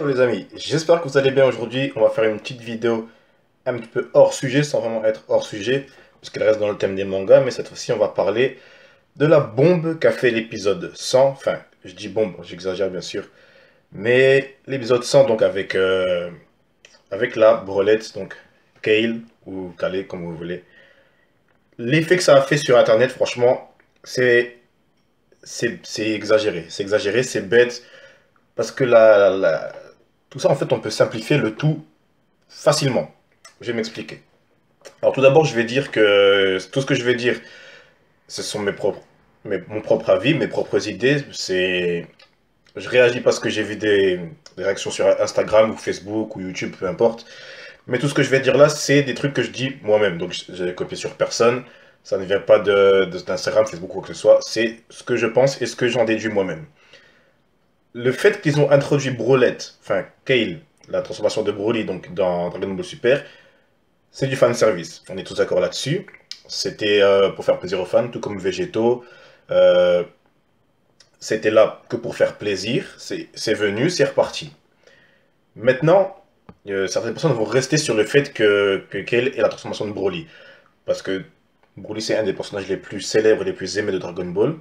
Hello les amis, j'espère que vous allez bien aujourd'hui. On va faire une petite vidéo un petit peu hors sujet, sans vraiment être hors sujet, parce qu'elle reste dans le thème des mangas, mais cette fois-ci on va parler de la bombe qu'a fait l'épisode 100. Enfin, je dis bombe, j'exagère bien sûr, mais l'épisode 100 donc avec la brelette, donc Kale ou Kale comme vous voulez. L'effet que ça a fait sur internet, franchement, c'est c'est exagéré, c'est bête, parce que tout ça en fait on peut simplifier le tout facilement. Je vais m'expliquer. Alors tout d'abord, je vais dire que tout ce que je vais dire, ce sont mon propre avis, mes propres idées. Je réagis parce que j'ai vu des réactions sur Instagram ou Facebook ou YouTube, peu importe. Mais tout ce que je vais dire là, c'est des trucs que je dis moi-même. Donc j'ai copié sur personne. Ça ne vient pas d'Instagram, Facebook ou quoi que ce soit. C'est ce que je pense et ce que j'en déduis moi-même. Le fait qu'ils ont introduit Brolette, enfin Kale, la transformation de Broly donc dans Dragon Ball Super, c'est du fan service, on est tous d'accord là-dessus. C'était pour faire plaisir aux fans, tout comme Végéto. Euh, C'était là que pour faire plaisir. C'est venu, c'est reparti. Maintenant, certaines personnes vont rester sur le fait que Kale est la transformation de Broly. Parce que Broly, c'est un des personnages les plus célèbres et les plus aimés de Dragon Ball.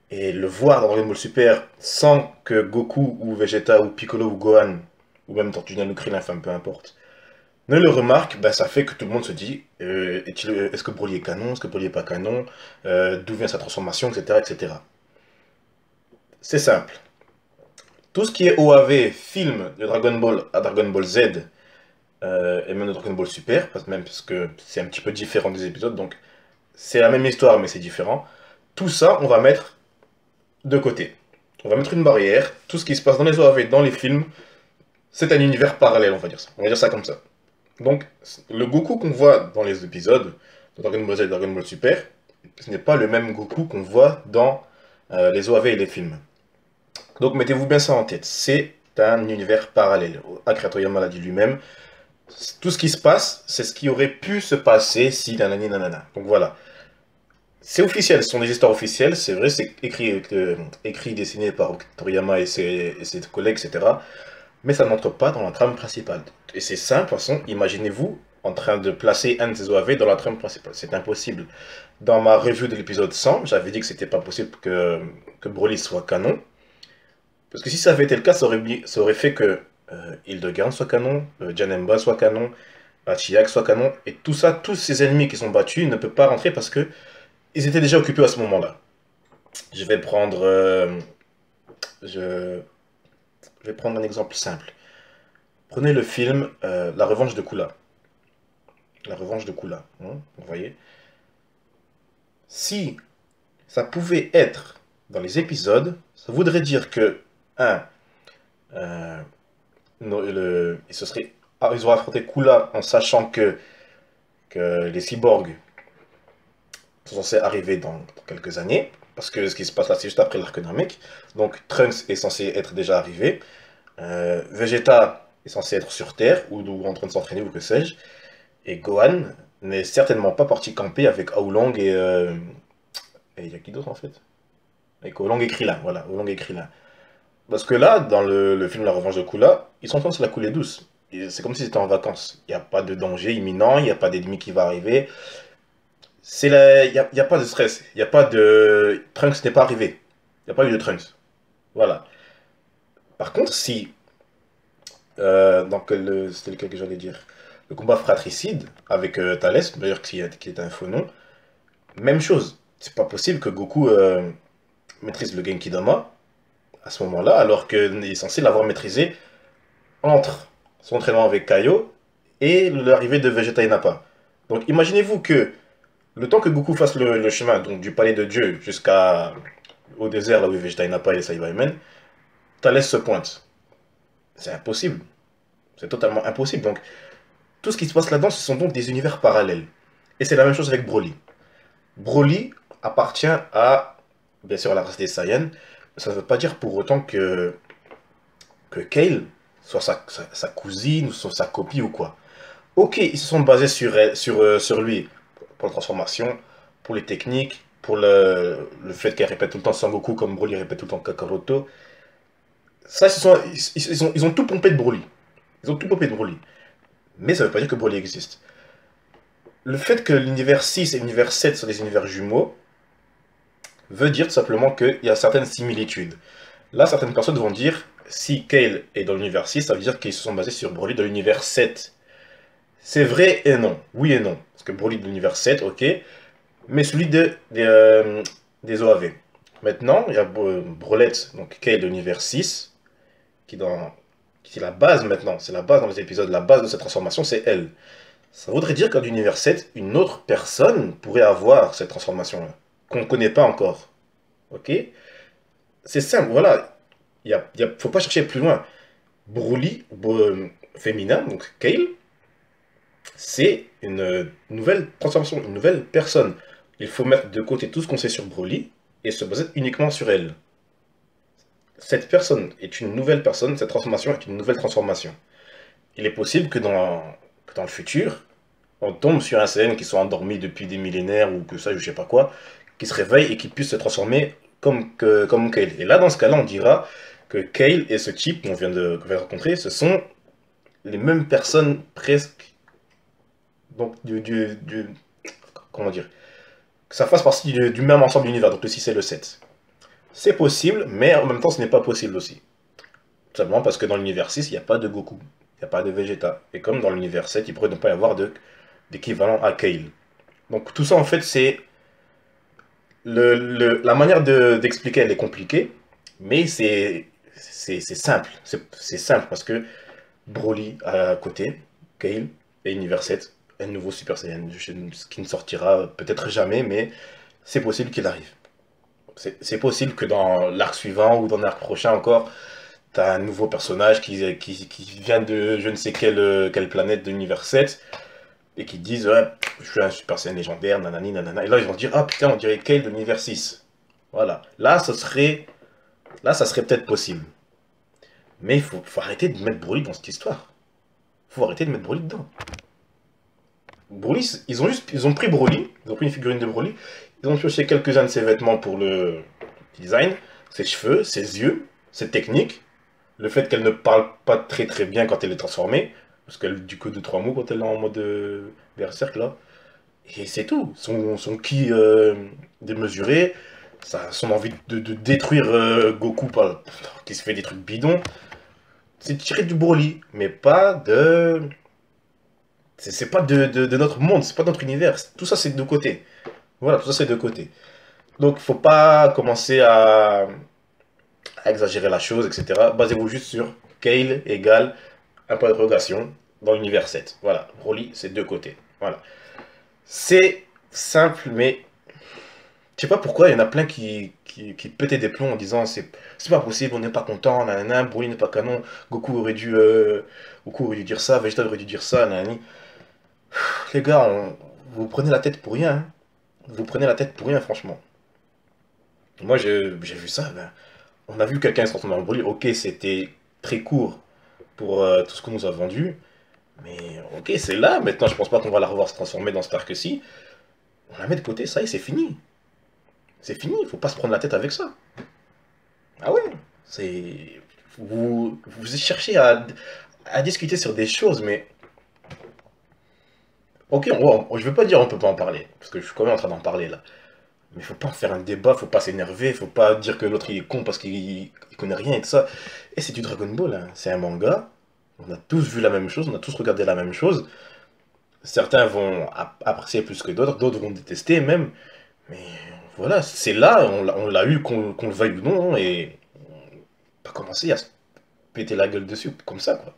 Et le voir dans Dragon Ball Super sans que Goku ou Vegeta ou Piccolo ou Gohan, ou même Tortue Ninja ou Krillin, enfin peu importe, ne le remarque, ben, ça fait que tout le monde se dit est-ce que Broly est canon, est-ce que Broly est pas canon, d'où vient sa transformation, etc. etc. C'est simple. Tout ce qui est OAV, film de Dragon Ball à Dragon Ball Z, et même de Dragon Ball Super, parce que c'est un petit peu différent des épisodes, donc c'est la même histoire mais c'est différent. Tout ça, on va mettre de côté. On va mettre une barrière. Tout ce qui se passe dans les OAV, dans les films, c'est un univers parallèle, on va dire ça. On va dire ça comme ça. Donc, le Goku qu'on voit dans les épisodes de Dragon Ball Z et Dragon Ball Super, ce n'est pas le même Goku qu'on voit dans les OAV et les films. Donc, mettez-vous bien ça en tête. C'est un univers parallèle. Akira Toriyama l'a dit lui-même. Tout ce qui se passe, c'est ce qui aurait pu se passer si nanani nanana. Donc voilà. C'est officiel, ce sont des histoires officielles, c'est vrai, c'est écrit, dessiné par Toriyama et ses collègues, etc. Mais ça n'entre pas dans la trame principale. Et c'est simple, de toute façon, imaginez-vous en train de placer un de ces OAV dans la trame principale. C'est impossible. Dans ma review de l'épisode 100, j'avais dit que c'était pas possible que Broly soit canon. Parce que si ça avait été le cas, ça aurait fait que Hildegarde soit canon, Janemba soit canon, Hachiyak soit canon, et tout ça, tous ces ennemis qui sont battus ne peuvent pas rentrer parce que ils étaient déjà occupés à ce moment-là. Je vais prendre, je vais prendre un exemple simple. Prenez le film La Revanche de Kula. La Revanche de Kula, hein, vous voyez. Si ça pouvait être dans les épisodes, ça voudrait dire que, un, euh, ils auraient affronté Kula en sachant que les cyborgs sont censés arriver dans quelques années, parce que ce qui se passe là, c'est juste après l'arc Namek. Donc Trunks est censé être déjà arrivé. Vegeta est censé être sur Terre, ou en train de s'entraîner, ou que sais-je. Et Gohan n'est certainement pas parti camper avec Aoulong et il y a qui d'autre en fait? Avec Aoulong et Krillin, voilà, Aoulong et Krillin. Parce que là, dans le film La Revanche de Kula, ils sont en train de se la couler douce. C'est comme s'ils étaient en vacances. Il n'y a pas de danger imminent, il n'y a pas d'ennemi qui va arriver. Il y a pas de stress, il n'y a pas de... Trunks n'est pas arrivé. Il n'y a pas eu de Trunks. Voilà. Par contre, si... c'était lequel que j'allais dire? Le combat fratricide avec Thalès, d'ailleurs qui est un faux nom. Même chose. C'est pas possible que Goku maîtrise le Genki Dama à ce moment-là, alors qu'il est censé l'avoir maîtrisé entre son entraînement avec Kaio et l'arrivée de Vegeta et Nappa. Donc imaginez-vous que le temps que Goku fasse le chemin donc, du palais de Dieu jusqu'au désert, là où Vegeta et Nappa et les Saiyamen, Thalès se pointe. C'est impossible. C'est totalement impossible. Donc tout ce qui se passe là-dedans, ce sont donc des univers parallèles. Et c'est la même chose avec Broly. Broly appartient à, bien sûr, à la race des Saiyans. Ça ne veut pas dire pour autant que Kale soit sa cousine ou soit sa copie ou quoi. Ok, ils se sont basés sur lui pour la transformation, pour les techniques, pour le fait qu'elle répète tout le temps Sangoku comme Broly répète tout le temps Kakaroto. Ça, ils ont tout pompé de Broly. Ils ont tout pompé de Broly. Mais ça veut pas dire que Broly existe. Le fait que l'univers 6 et l'univers 7 sont des univers jumeaux veut dire tout simplement qu'il y a certaines similitudes. Là, certaines personnes vont dire, si Kale est dans l'univers 6, ça veut dire qu'ils se sont basés sur Broly de l'univers 7. C'est vrai et non. Oui et non. Parce que Broly de l'univers 7, ok. Mais celui des OAV. Maintenant, il y a Brolette, donc Kale de l'univers 6, qui, qui est la base maintenant. C'est la base dans les épisodes. La base de cette transformation, c'est elle. Ça voudrait dire qu'en l'univers 7, une autre personne pourrait avoir cette transformation-là. Qu'on ne connaît pas encore. Ok? C'est simple, voilà. Faut pas chercher plus loin. Broly, féminin, donc Kale, c'est une nouvelle transformation, une nouvelle personne. Il faut mettre de côté tout ce qu'on sait sur Broly et se baser uniquement sur elle. Cette personne est une nouvelle personne, cette transformation est une nouvelle transformation. Il est possible que dans le futur, on tombe sur un CN qui soit endormi depuis des millénaires ou que ça, je sais pas quoi, qui se réveille et qui puisse se transformer comme Kale. Et là, dans ce cas-là, on dira que Kale et ce type qu'on vient de rencontrer, ce sont les mêmes personnes presque. Donc, comment dire? Que ça fasse partie du même ensemble d'univers, donc le 6 et le 7. C'est possible, mais en même temps, ce n'est pas possible aussi. Tout simplement parce que dans l'univers 6, il n'y a pas de Goku, il n'y a pas de Vegeta. Et comme dans l'univers 7, il pourrait ne pas y avoir d'équivalent à Kale. Donc tout ça, en fait, c'est la manière d'expliquer, elle est compliquée, mais c'est simple. C'est simple parce que Broly à côté, Kale et Univers 7, un nouveau Super Saiyan, ce qui ne sortira peut-être jamais, mais c'est possible qu'il arrive. C'est possible que dans l'arc suivant ou dans l'arc prochain encore, t'as un nouveau personnage qui vient de je ne sais quelle planète de l'univers 7 et qui disent ouais, je suis un Super Saiyan légendaire, nanani, nanana. Et là, ils vont se dire ah putain, on dirait Kale de l'univers 6. Voilà. Là, ça serait peut-être possible. Mais il faut arrêter de mettre Broly dans cette histoire. Faut arrêter de mettre Broly dedans. Broly, ils ont pris Broly, ils ont pris une figurine de Broly, ils ont pioché quelques-uns de ses vêtements pour le design, ses cheveux, ses yeux, ses techniques, le fait qu'elle ne parle pas très très bien quand elle est transformée, parce qu'elle dit que 2-3 mots quand elle est en mode berserk là, et c'est tout. Son ki démesuré, son envie de détruire Goku qui se fait des trucs bidons, c'est tiré du Broly, mais pas de... C'est pas de notre monde, c'est pas de notre univers. Tout ça, c'est de côté. Voilà, tout ça, c'est de côté. Donc, faut pas commencer à exagérer la chose, etc. Basez-vous juste sur Kale égale un point d'interrogation dans l'univers 7. Voilà, Broly, c'est de côté. Voilà. C'est simple, mais je sais pas pourquoi il y en a plein qui pétaient des plombs en disant c'est pas possible, on n'est pas content, nanana, Broly n'est pas canon, Goku aurait dû dire ça, Vegeta aurait dû dire ça, nanani. Les gars, vous prenez la tête pour rien. Hein. Vous prenez la tête pour rien, franchement. Moi, j'ai vu ça. Ben, on a vu quelqu'un se transformer en Broly. Ok, c'était très court pour tout ce qu'on nous a vendu. Mais ok, c'est là. Maintenant, je pense pas qu'on va la revoir se transformer dans cet arc-ci. On la met de côté, ça y est, c'est fini. C'est fini, il faut pas se prendre la tête avec ça. Ah ouais, c'est... Vous cherchez à discuter sur des choses, mais... Ok, je veux pas dire on peut pas en parler, parce que je suis quand même en train d'en parler là. Mais faut pas en faire un débat, faut pas s'énerver, faut pas dire que l'autre il est con parce qu'il connaît rien et tout ça. Et c'est du Dragon Ball, hein. C'est un manga, on a tous vu la même chose, on a tous regardé la même chose. Certains vont apprécier plus que d'autres, d'autres vont détester même. Mais voilà, c'est là, on l'a eu, qu'on le veuille ou non, et on va commencer à se péter la gueule dessus, comme ça quoi.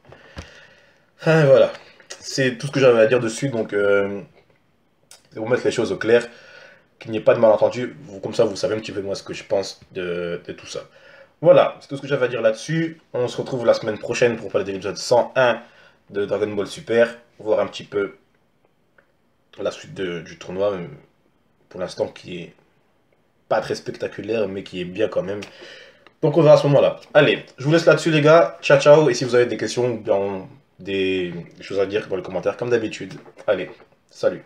Enfin voilà, c'est tout ce que j'avais à dire dessus, donc vous mettre les choses au clair, qu'il n'y ait pas de malentendu, comme ça vous savez un petit peu moi ce que je pense de tout ça. Voilà, c'est tout ce que j'avais à dire là-dessus. On se retrouve la semaine prochaine pour parler de l'épisode 101 de Dragon Ball Super, voir un petit peu la suite du tournoi, pour l'instant qui est pas très spectaculaire, mais qui est bien quand même. Donc on verra à ce moment-là. Allez, je vous laisse là-dessus les gars, ciao ciao, et si vous avez des questions ou bien des choses à dire dans les commentaires, comme d'habitude. Allez, salut.